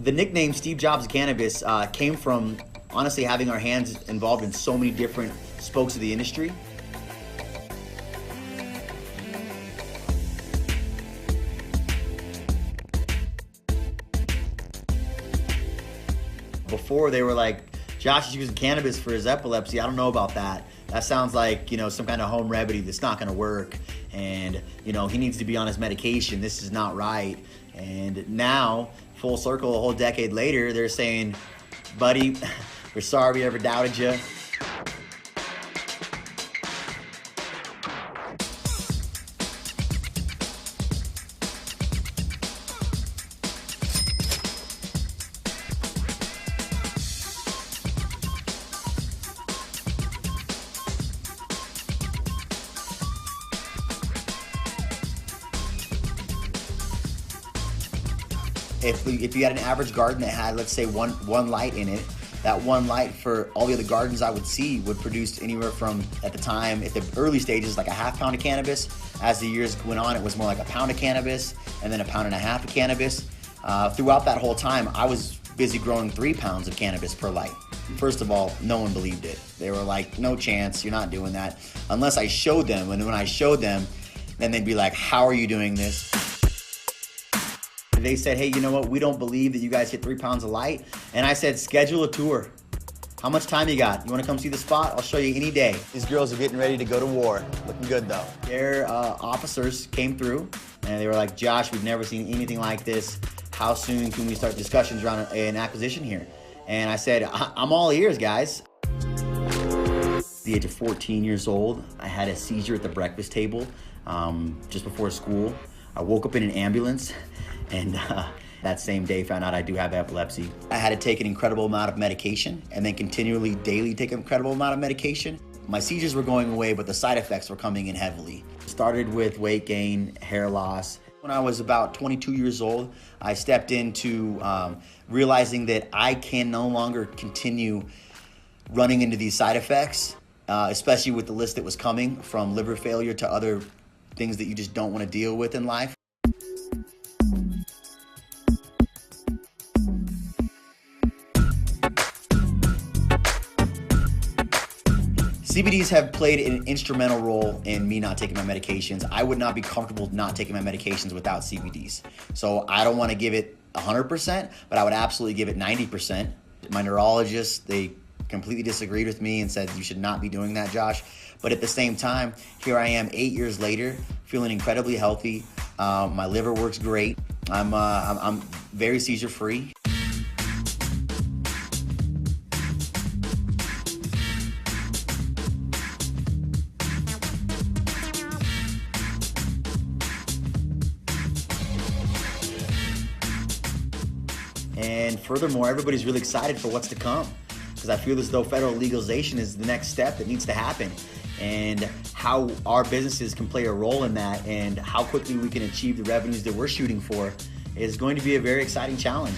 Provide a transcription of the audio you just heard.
The nickname Steve Jobs Cannabis came from honestly having our hands involved in so many different spokes of the industry. Before they were like, Josh is using cannabis for his epilepsy. I don't know about that. That sounds like, some kind of home remedy that's not gonna work. And, he needs to be on his medication. This is not right. And now, full circle, a whole decade later, they're saying, buddy, we're sorry we ever doubted you. If you had an average garden that had, let's say, one light in it, that one light for all the other gardens I would see would produce anywhere from, at the time, at the early stages, like a half pound of cannabis. As the years went on, it was more like a pound of cannabis, and then a pound and a half of cannabis. Throughout that whole time, I was busy growing 3 pounds of cannabis per light. First of all, no one believed it. They were like, no chance, you're not doing that. Unless I showed them, and when I showed them, then they'd be like, how are you doing this? They said, hey, you know what? We don't believe that you guys hit 3 pounds of light. And I said, schedule a tour. How much time you got? You want to come see the spot? I'll show you any day. These girls are getting ready to go to war. Looking good, though. Their officers came through, and they were like, Josh, we've never seen anything like this. How soon can we start discussions around an acquisition here? And I said, I'm all ears, guys. At the age of 14 years old, I had a seizure at the breakfast table just before school. I woke up in an ambulance. And that same day found out I do have epilepsy. I had to take an incredible amount of medication and then continually daily take an incredible amount of medication. My seizures were going away, but the side effects were coming in heavily. Started with weight gain, hair loss. When I was about 22 years old, I stepped into realizing that I can no longer continue running into these side effects, especially with the list that was coming from liver failure to other things that you just don't want to deal with in life. CBDs have played an instrumental role in me not taking my medications. I would not be comfortable not taking my medications without CBDs. So I don't want to give it 100%, but I would absolutely give it 90%. My neurologist, they completely disagreed with me and said, you should not be doing that, Josh. But at the same time, here I am 8 years later, feeling incredibly healthy. My liver works great. I'm very seizure-free. And furthermore, everybody's really excited for what's to come, because I feel as though federal legalization is the next step that needs to happen, and how our businesses can play a role in that and how quickly we can achieve the revenues that we're shooting for is going to be a very exciting challenge.